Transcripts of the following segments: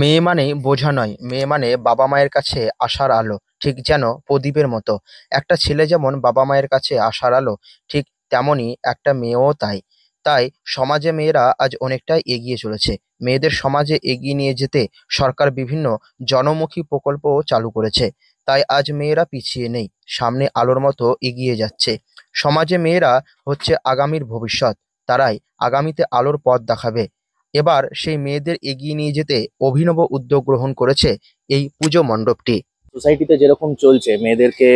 মেয়ে মানে বোঝা নয়, মেয়ে মানে বাবা মায়ের কাছে আশার আলো, ঠিক যেন প্রদীপের মতো। একটা ছেলে যেমন বাবা মায়ের কাছে আশার আলো, ঠিক তেমনই একটা মেয়েও তাই। তাই সমাজে মেয়েরা আজ অনেকটাই এগিয়ে চলেছে। মেয়েদের সমাজে এগিয়ে নিয়ে যেতে সরকার বিভিন্ন জনমুখী প্রকল্পও চালু করেছে। তাই আজ মেয়েরা পিছিয়ে নেই, সামনে আলোর মতো এগিয়ে যাচ্ছে। সমাজে মেয়েরা হচ্ছে আগামীর ভবিষ্যৎ। তারাই আগামীতে আলোর পথ দেখাবে। এবার সেই মেয়েদের এগিয়ে নিয়ে যেতে অভিনব উদ্যোগ গ্রহণ করেছে এই পুজো মণ্ডপটি। সোসাইটিতে যেরকম চলছে মেয়েদেরকে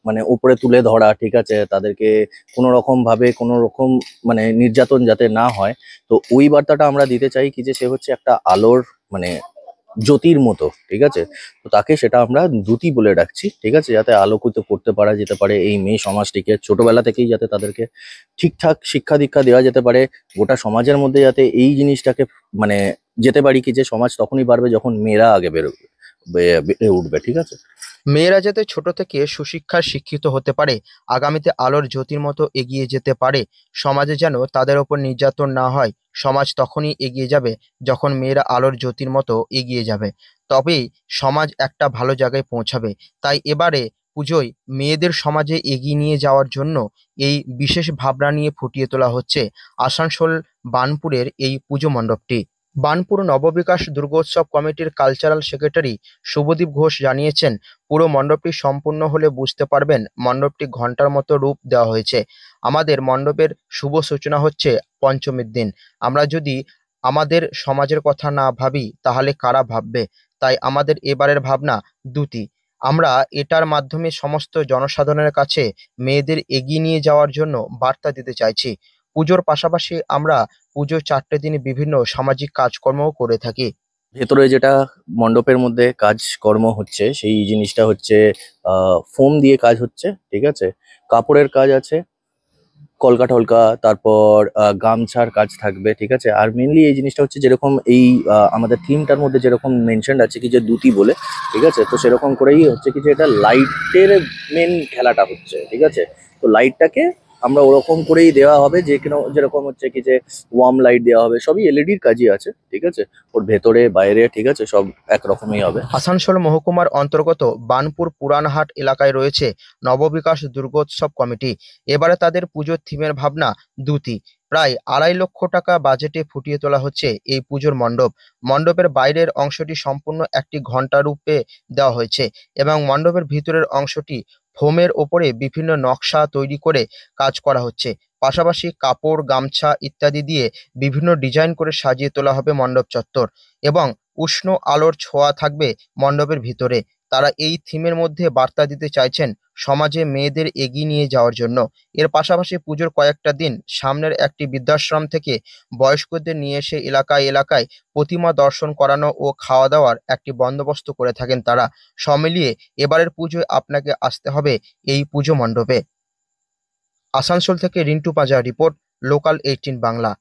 মানে উপরে তুলে ধরা, ঠিক আছে, তাদেরকে কোনো রকম ভাবে কোনো রকম মানে নির্যাতন যাতে না হয়। তো ওই বার্তাটা আমরা দিতে চাই কি যে সে হচ্ছে একটা আলোর মানে জ্যোতির মতো, ঠিক আছে। তো তাকে সেটা আমরা দ্যুতি বলে ডাকছি, ঠিক আছে, যাতে আলোকিত করতে পারা যেতে পারে এই মেয়ে সমাজটিকে ছোটবেলা থেকেই, যাতে তাদেরকে ঠিকঠাক শিক্ষা দীক্ষা দেওয়া যেতে পারে গোটা সমাজের মধ্যে, যাতে এই জিনিসটাকে মানে যেতে পারি কি যে সমাজ তখনই পারবে যখন মেয়েরা আগে বেরোবে, বেড়ে উঠবে, ঠিক আছে। মেয়েরা যাতে ছোট থেকে সুশিক্ষায় শিক্ষিত হতে পারে, আগামীতে আলোর জ্যোতির মতো এগিয়ে যেতে পারে, সমাজে যেন তাদের ওপর নির্যাতন না হয়। সমাজ তখনই এগিয়ে যাবে যখন মেয়েরা আলোর জ্যোতির মতো এগিয়ে যাবে। তবেই সমাজ একটা ভালো জায়গায় পৌঁছাবে। তাই এবারে পুজোয় মেয়েদের সমাজে এগিয়ে নিয়ে যাওয়ার জন্য এই বিশেষ ভাবনা নিয়ে ফুটিয়ে তোলা হচ্ছে আসানসোল বার্নপুরের এই পুজো মণ্ডপটি। বার্নপুর নববিকাশ দুর্গোৎসব কমিটির কালচারাল সেক্রেটারি শুভদীপ ঘোষ জানিয়েছেন, পুরো মণ্ডপটি সম্পূর্ণ হলে বুঝতে পারবেন মণ্ডপটি ঘন্টার মতো রূপ দেওয়া হয়েছে। আমাদের মণ্ডপের শুভ সূচনা হচ্ছে পঞ্চমীর দিন। আমরা যদি আমাদের সমাজের কথা না ভাবি তাহলে কারা ভাববে? তাই আমাদের এবারের ভাবনা দুটি। আমরা এটার মাধ্যমে সমস্ত জনসাধারণের কাছে মেয়েদের এগিয়ে নিয়ে যাওয়ার জন্য বার্তা দিতে চাইছি। পুজোর পাশাপাশি আমরা পুজোর 4টে দিন বিভিন্ন সামাজিক কাজকর্মও করে থাকি। ভেতরে যেটা মণ্ডপের মধ্যে কাজকর্ম হচ্ছে সেই জিনিসটা হচ্ছে ফোম দিয়ে কাজ হচ্ছে, ঠিক আছে, কাপড়ের কাজ আছে, কলকা টলকা, তারপর গামছার কাজ থাকবে, ঠিক আছে। আর মেনলি এই জিনিসটা হচ্ছে যেরকম এই আমাদের থিমটার মধ্যে যেরকম মেনশন আছে কি যে দ্যুতি বলে, ঠিক আছে, তো সেরকম করেই হচ্ছে কি যে এটা লাইটের মেন খেলাটা হচ্ছে, ঠিক আছে। তো লাইটটাকে আমরা ওরকম করেই দেওয়া হবে যে কেন, যেরকম হচ্ছে কি যে ওয়ার্ম লাইট দেওয়া হবে, সবই এলইডির কাজই আছে, ঠিক আছে, ওর ভেতরে বাইরে, ঠিক আছে, সব একরকমই হবে। আসানসোল মহকুমার অন্তর্গত বার্নপুর পুরানহাট এলাকায় রয়েছে নববিকাশ দুর্গোৎসব কমিটি। এবারে তাদের পুজোর থিমের ভাবনা দুটি। প্রায় 2.5 লক্ষ টাকা বাজেটে ফুটিয়ে তোলা হচ্ছে এই পুজোর মণ্ডপ। মণ্ডপের বাইরের অংশটি সম্পূর্ণ একটি ঘন্টা রূপে দেওয়া হয়েছে এবং মণ্ডপের ভিতরের অংশটি ফোমের ওপরে বিভিন্ন নকশা তৈরি করে কাজ করা হচ্ছে। পাশাপাশি কাপড়, গামছা ইত্যাদি দিয়ে বিভিন্ন ডিজাইন করে সাজিয়ে তোলা হবে মণ্ডপ চত্বর এবং উষ্ণ আলোর ছোঁয়া থাকবে মণ্ডপের ভিতরে। তারা এই থিমের মধ্যে বার্তা দিতে চাইছেন সমাজে মেয়েদের এগিয়ে নিয়ে যাওয়ার জন্য। এর পাশাপাশি পুজোর কয়েকটা দিন সামনের একটি বৃদ্ধাশ্রম থেকে বয়স্কদের নিয়ে এসে এলাকায় এলাকায় প্রতিমা দর্শন করানো ও খাওয়া দাওয়ার একটি বন্দোবস্ত করে থাকেন তারা। সব মিলিয়ে এবারের পুজোয় আপনাকে আসতে হবে এই পুজো মণ্ডপে। আসানসোল থেকে রিন্টু পাজা রিপোর্ট, লোকাল 18 বাংলা।